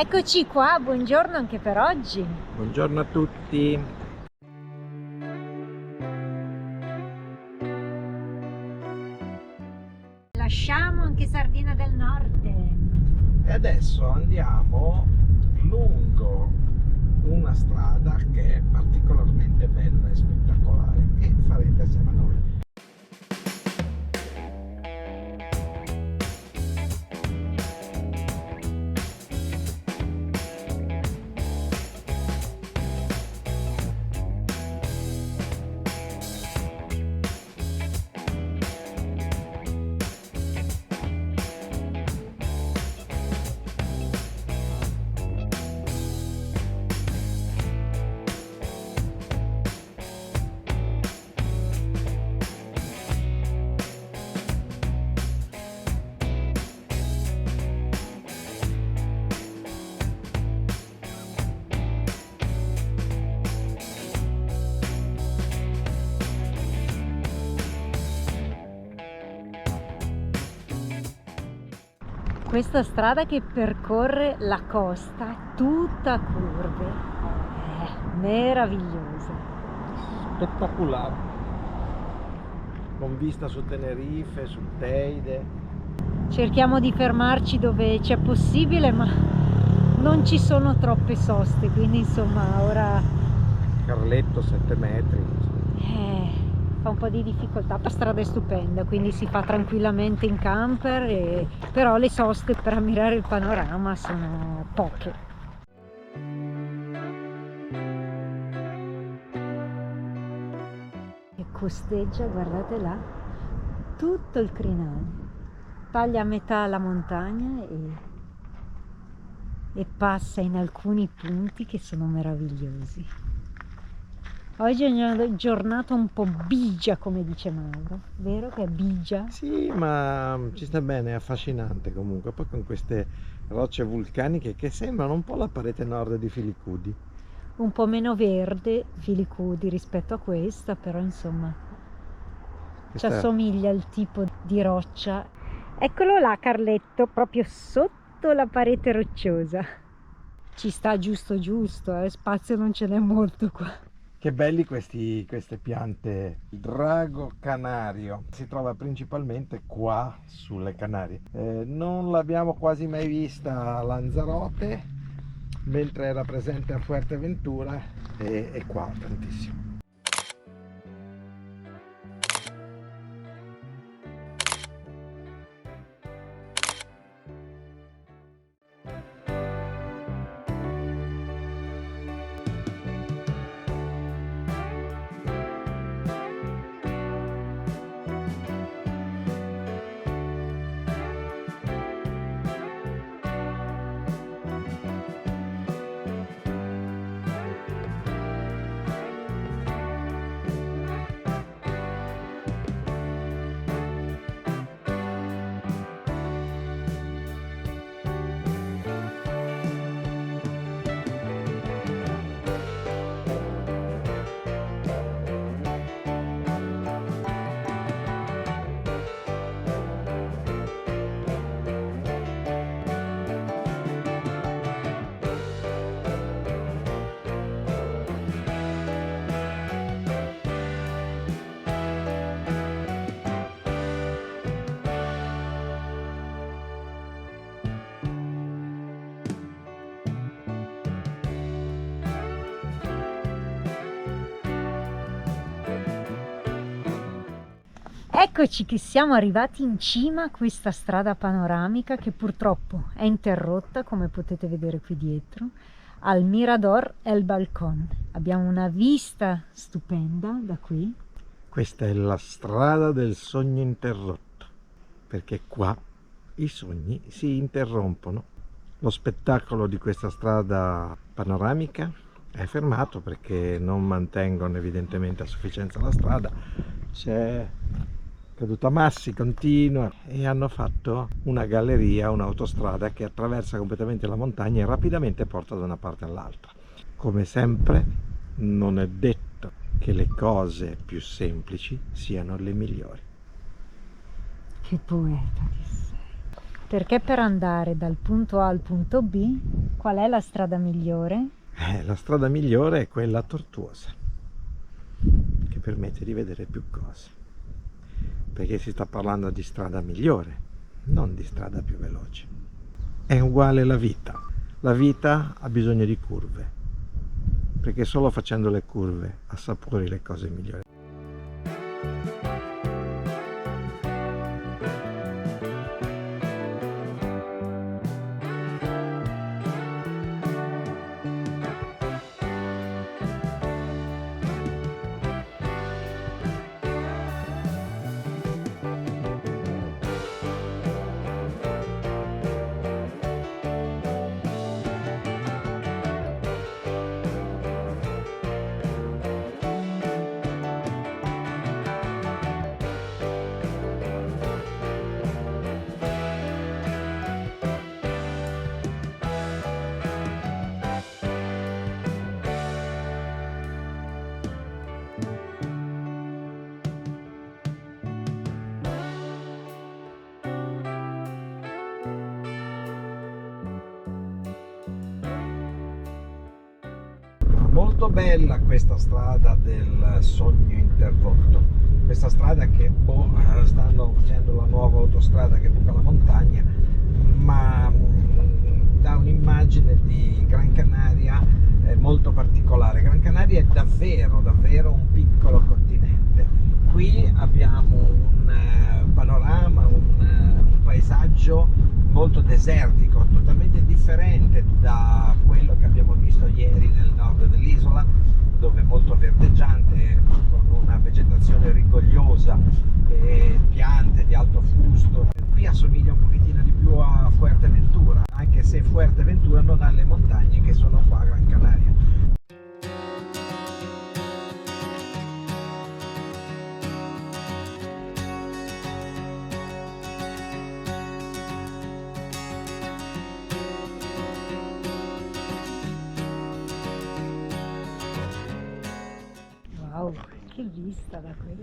Eccoci qua, buongiorno anche per oggi. Buongiorno a tutti. Lasciamo anche Sardina del Nord. E adesso andiamo lungo una strada che è particolarmente bella e spettacolare, che farete assieme a noi. Questa strada che percorre la costa tutta curve, meravigliosa. Spettacolare, con vista su Tenerife, sul Teide. Cerchiamo di fermarci dove c'è possibile, ma non ci sono troppe soste, quindi insomma ora Carletto 7 metri. fa un po' di difficoltà. La strada è stupenda, quindi si fa tranquillamente in camper, però le soste per ammirare il panorama sono poche. E costeggia, guardate là, tutto il crinale. Taglia a metà la montagna e passa in alcuni punti che sono meravigliosi. Oggi è una giornata un po' bigia, come dice Mauro, vero che è bigia? Sì, ma ci sta bene, è affascinante comunque. Poi con queste rocce vulcaniche che sembrano un po' la parete nord di Filicudi. Un po' meno verde Filicudi rispetto a questa, però insomma ci assomiglia il tipo di roccia. Eccolo là Carletto, proprio sotto la parete rocciosa. Ci sta giusto, spazio non ce n'è molto qua. Che belli queste piante. Il drago canario si trova principalmente qua sulle Canarie. Non l'abbiamo quasi mai vista a Lanzarote, mentre era presente a Fuerteventura e qua tantissimo. Eccoci che siamo arrivati in cima a questa strada panoramica che purtroppo è interrotta, come potete vedere qui dietro, al Mirador El Balcón. Abbiamo una vista stupenda da qui. Questa è la strada del sogno interrotto, perché qua i sogni si interrompono. Lo spettacolo di questa strada panoramica è fermato perché non mantengono evidentemente a sufficienza la strada. C'è caduta massi continua e hanno fatto una galleria, un'autostrada che attraversa completamente la montagna e rapidamente porta da una parte all'altra. Come sempre, non è detto che le cose più semplici siano le migliori. Che poeta che sei! Perché per andare dal punto A al punto B Qual è la strada migliore? La strada migliore è quella tortuosa, che permette di vedere più cose, perché si sta parlando di strada migliore, non di strada più veloce. È uguale la vita. La vita ha bisogno di curve, perché solo facendo le curve assapori le cose migliori. Molto bella questa strada del sogno interrotto, questa strada che stanno facendo la nuova autostrada che buca la montagna, ma dà un'immagine di Gran Canaria molto particolare. Gran Canaria è davvero un piccolo continente. Qui abbiamo un panorama, un paesaggio molto desertico, totalmente differente da quello che abbiamo visto ieri nel nord dell'isola, dove è molto verdeggiante, con una vegetazione rigogliosa e piante di alto fusto. Qui assomiglia un pochettino di più a Fuerteventura, anche se Fuerteventura non ha le montagne che sono qua a Gran Canaria. Wow, che vista da qui!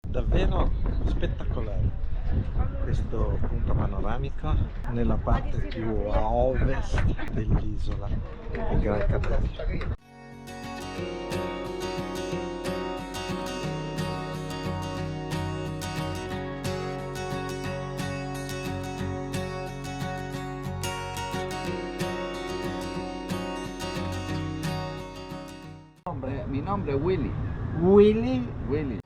Davvero spettacolare questo punto panoramico nella parte più a ovest dell'isola di Gran Canaria. Mi nombre es Willy. Willy? Willy.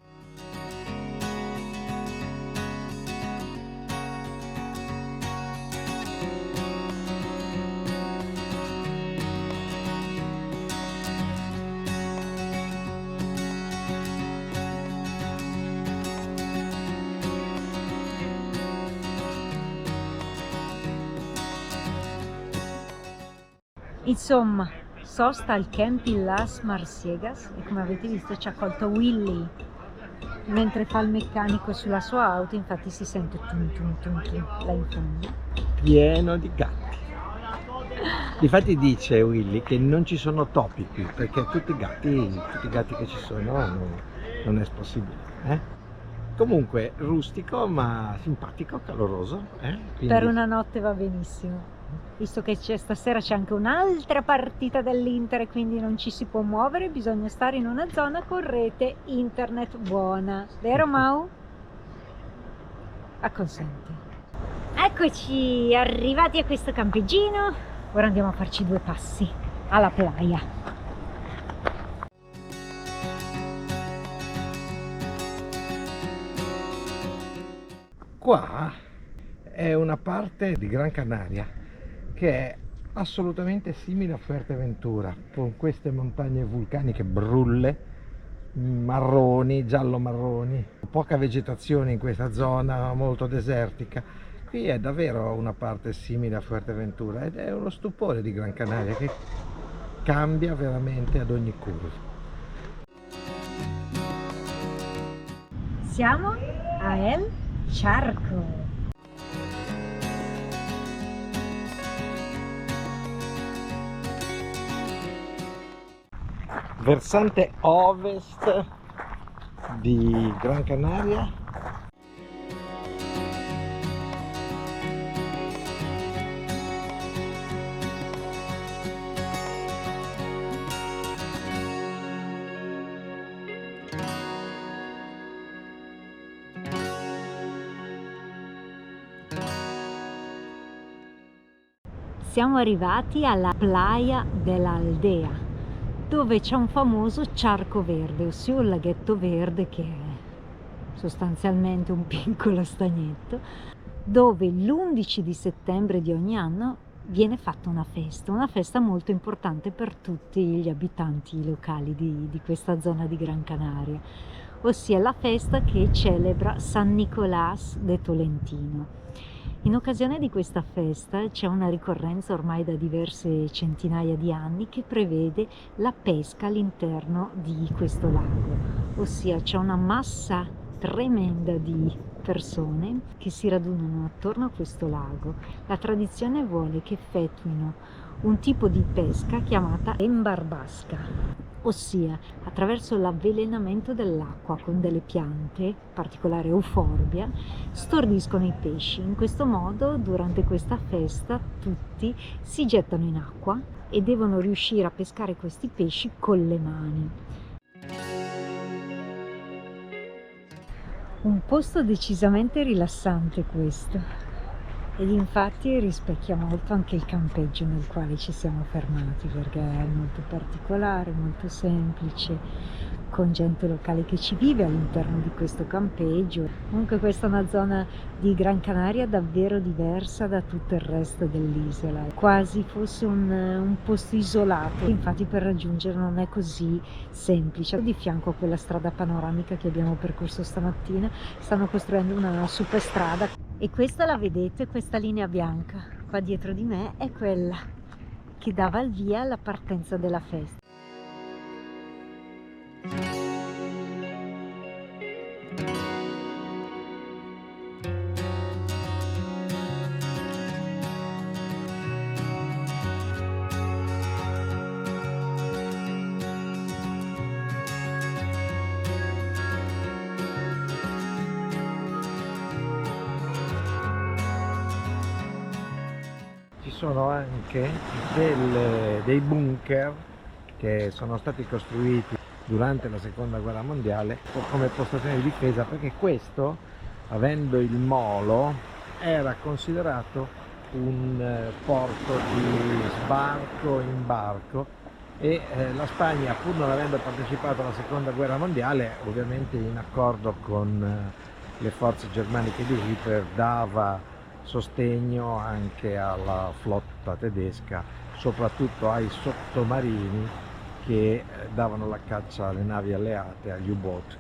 Insomma, sosta al camping Las Marciegas e come avete visto ci ha accolto Willy mentre fa il meccanico sulla sua auto, infatti si sente tum tum tum tum là in fondo. Pieno di gatti. Difatti dice Willy che non ci sono topi qui, perché tutti i gatti che ci sono non è possibile. Comunque rustico ma simpatico, caloroso. Quindi... Per una notte va benissimo. Visto che stasera c'è anche un'altra partita dell'Inter e quindi non ci si può muovere, bisogna stare in una zona con rete internet buona, vero Mau? Acconsente. Eccoci arrivati a questo campeggino, ora andiamo a farci 2 passi alla playa. Qua è una parte di Gran Canaria che è assolutamente simile a Fuerteventura, con queste montagne vulcaniche brulle, marroni, giallo-marroni, poca vegetazione in questa zona molto desertica. Qui è davvero una parte simile a Fuerteventura ed è uno stupore di Gran Canaria che cambia veramente ad ogni curva. Siamo a El Charco. Versante ovest di Gran Canaria. Siamo arrivati alla Playa de la Aldea, dove c'è un famoso Charco Verde, ossia un laghetto verde che è sostanzialmente un piccolo stagnetto, dove l'11 di settembre di ogni anno viene fatta una festa molto importante per tutti gli abitanti locali di questa zona di Gran Canaria, ossia la festa che celebra San Nicolás de Tolentino. In occasione di questa festa c'è una ricorrenza ormai da diverse centinaia di anni che prevede la pesca all'interno di questo lago, ossia c'è una massa tremenda di persone che si radunano attorno a questo lago. La tradizione vuole che effettuino un tipo di pesca chiamata embarbasca, ossia attraverso l'avvelenamento dell'acqua con delle piante, in particolare euforbia, stordiscono i pesci. In questo modo, durante questa festa, tutti si gettano in acqua e devono riuscire a pescare questi pesci con le mani. Un posto decisamente rilassante questo, ed infatti rispecchia molto anche il campeggio nel quale ci siamo fermati, perché è molto particolare, molto semplice, con gente locale che ci vive all'interno di questo campeggio. Comunque questa è una zona di Gran Canaria davvero diversa da tutto il resto dell'isola, quasi fosse un posto isolato. Infatti per raggiungerlo non è così semplice. Di fianco a quella strada panoramica che abbiamo percorso stamattina stanno costruendo una superstrada, e questa la vedete, questa linea bianca qua dietro di me è quella che dava il via alla partenza della festa. Ci sono anche dei bunker che sono stati costruiti durante la seconda guerra mondiale come postazione di difesa, perché questo, avendo il molo, era considerato un porto di sbarco in barco, e la Spagna, pur non avendo partecipato alla seconda guerra mondiale, ovviamente in accordo con le forze germaniche di Hitler, dava sostegno anche alla flotta tedesca, soprattutto ai sottomarini che davano la caccia alle navi alleate, agli U-boat.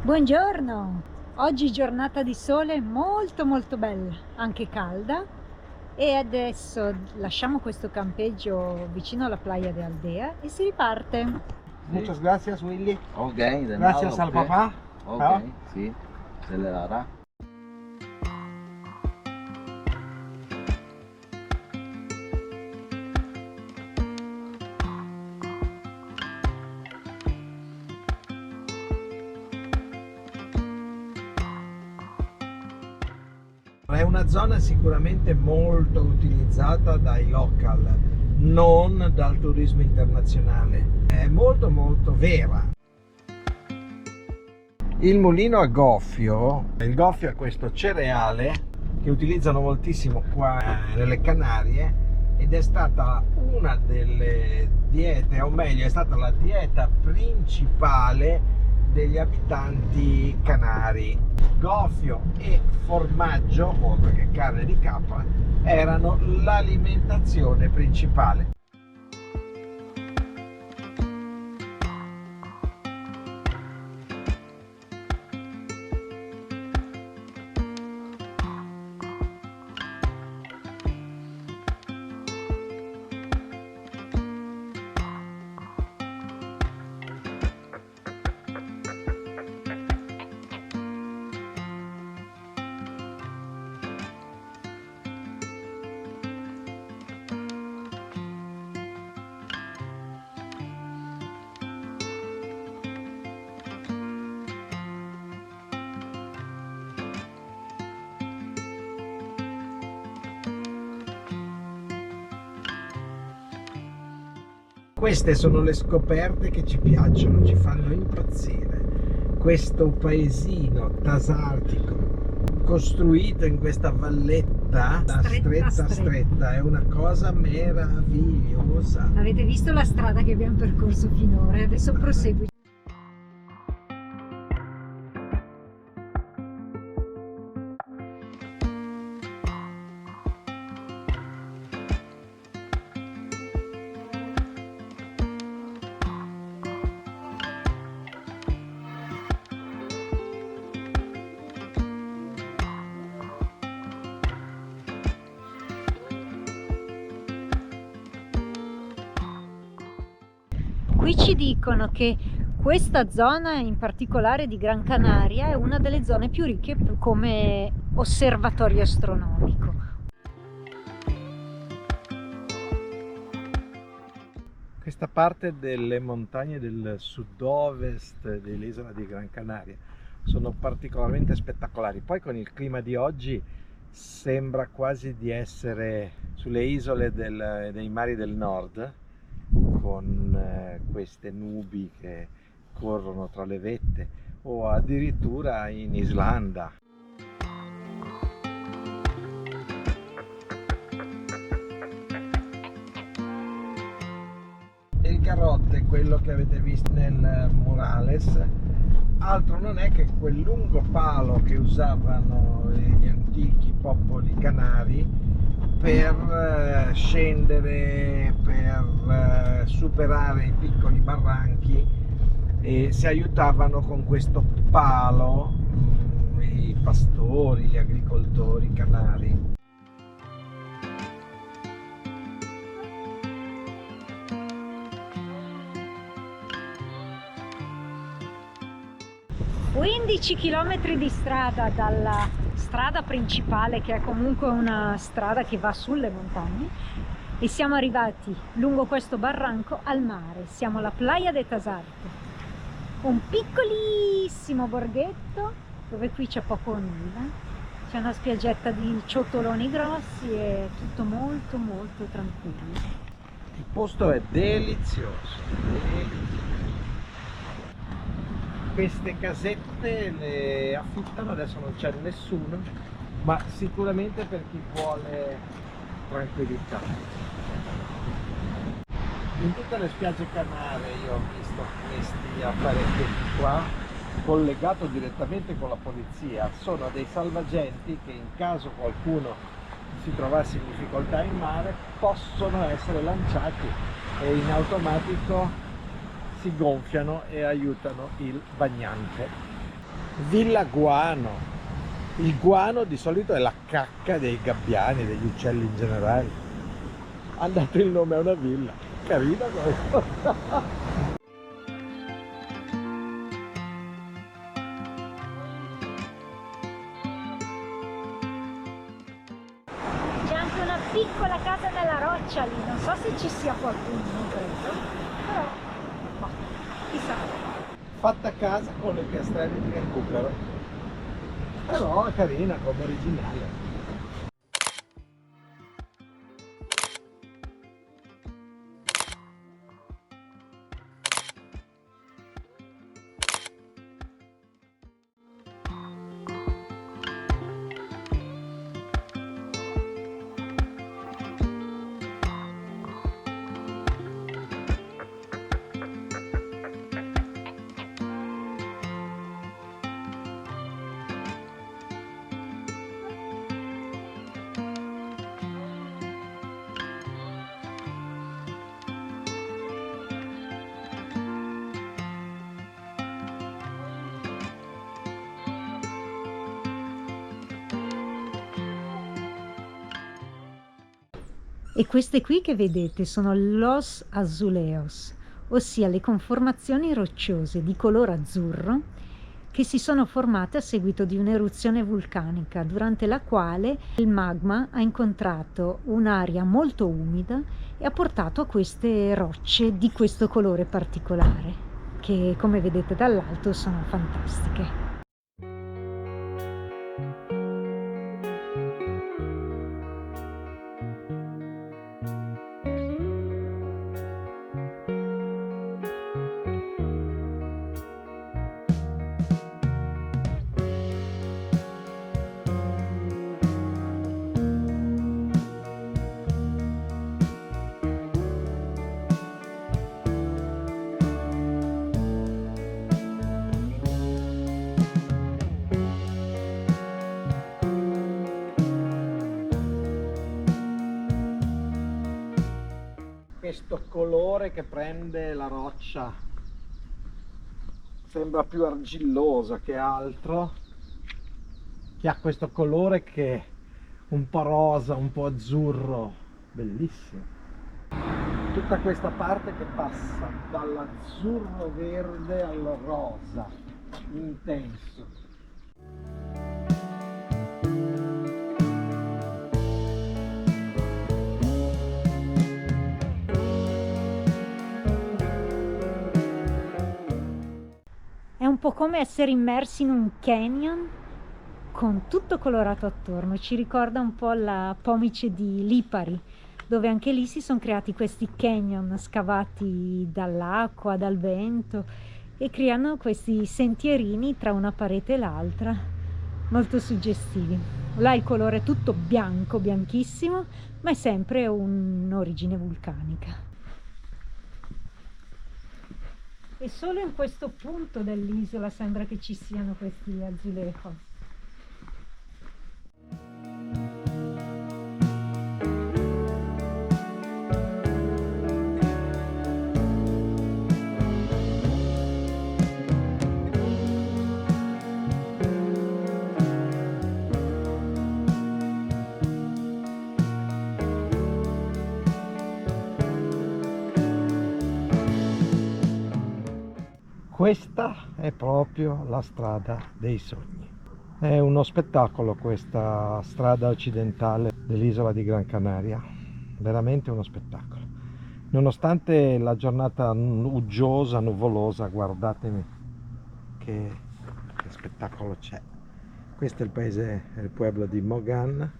Buongiorno! Oggi giornata di sole molto bella, anche calda. E adesso lasciamo questo campeggio vicino alla Playa de Aldea e si riparte. Muchas gracias, Willy. Ok, de Gracias nada, al ok. papá. Ok, Ciao. sí, se le dará. È una zona sicuramente molto utilizzata dai local, non dal turismo internazionale. È molto vera. Il mulino a goffio, il goffio è questo cereale che utilizzano moltissimo qua nelle Canarie, ed è stata una delle diete, o meglio è stata la dieta principale degli abitanti canari. Goffio e formaggio, oltre che carne di capra, erano l'alimentazione principale. Queste sono le scoperte che ci piacciono, ci fanno impazzire. Questo paesino tasartico costruito in questa valletta stretta è una cosa meravigliosa. Avete visto la strada che abbiamo percorso finora? Adesso prosegue. Qui ci dicono che questa zona in particolare di Gran Canaria è una delle zone più ricche come osservatorio astronomico. Questa parte delle montagne del sud-ovest dell'isola di Gran Canaria sono particolarmente spettacolari. Poi con il clima di oggi sembra quasi di essere sulle isole dei mari del nord, con queste nubi che corrono tra le vette, o addirittura in Islanda. Il Garrote, quello che avete visto nel murales, altro non è che quel lungo palo che usavano gli antichi popoli canari per scendere, per superare i piccoli barranchi, e si aiutavano con questo palo i pastori, gli agricoltori canari. «15 chilometri di strada dalla strada principale, che è comunque una strada che va sulle montagne, e siamo arrivati lungo questo barranco al mare. Siamo alla Playa de Tasarte, un piccolissimo borghetto dove qui c'è poco nulla, c'è una spiaggetta di ciottoloni grossi e tutto molto molto tranquillo. Il posto è delizioso, delizioso. Queste casette le affittano, adesso non c'è nessuno, ma sicuramente per chi vuole tranquillità. In tutte le spiagge canare io ho visto questi apparecchietti qua, collegato direttamente con la polizia. Sono dei salvagenti che, in caso qualcuno si trovasse in difficoltà in mare, possono essere lanciati e in automatico si gonfiano e aiutano il bagnante. Villa Guano. Il guano di solito è la cacca dei gabbiani, degli uccelli in generale. Ha dato il nome a una villa. Carina questo. C'è anche una piccola casa nella roccia lì, non so se ci sia qualcuno, non credo, però chissà. Fatta a casa con le piastrelle di recupero, però è carina come originale. E queste qui che vedete sono Los Azuleos, ossia le conformazioni rocciose di colore azzurro che si sono formate a seguito di un'eruzione vulcanica, durante la quale il magma ha incontrato un'aria molto umida e ha portato a queste rocce di questo colore particolare, che come vedete dall'alto sono fantastiche. questo colore che prende la roccia, sembra più argillosa che altro, che ha questo colore che è un po' rosa, un po' azzurro, bellissimo. Tutta questa parte che passa dall'azzurro verde al rosa intenso. È un po' come essere immersi in un canyon con tutto colorato attorno. Ci ricorda un po' la pomice di Lipari, dove anche lì si sono creati questi canyon scavati dall'acqua, dal vento, e creano questi sentierini tra una parete e l'altra, molto suggestivi. Là il colore è tutto bianco, bianchissimo, ma è sempre un'origine vulcanica. E solo in questo punto dell'isola sembra che ci siano questi azulejos. Questa è proprio la strada dei sogni. È uno spettacolo questa strada occidentale dell'isola di Gran Canaria, veramente uno spettacolo. Nonostante la giornata uggiosa, nuvolosa, guardatemi che spettacolo c'è. Questo è il paese, è il pueblo di Mogan.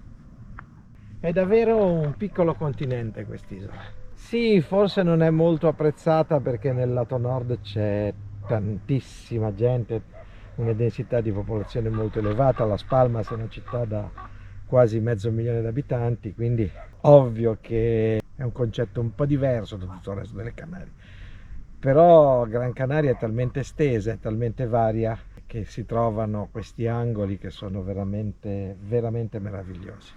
È davvero un piccolo continente quest'isola. Sì, forse non è molto apprezzata perché nel lato nord c'è tantissima gente, una densità di popolazione molto elevata. Las Palmas è una città da quasi 500.000 di abitanti, quindi ovvio che è un concetto un po' diverso da tutto il resto delle Canarie. Però Gran Canaria è talmente estesa, è talmente varia, che si trovano questi angoli che sono veramente, veramente meravigliosi.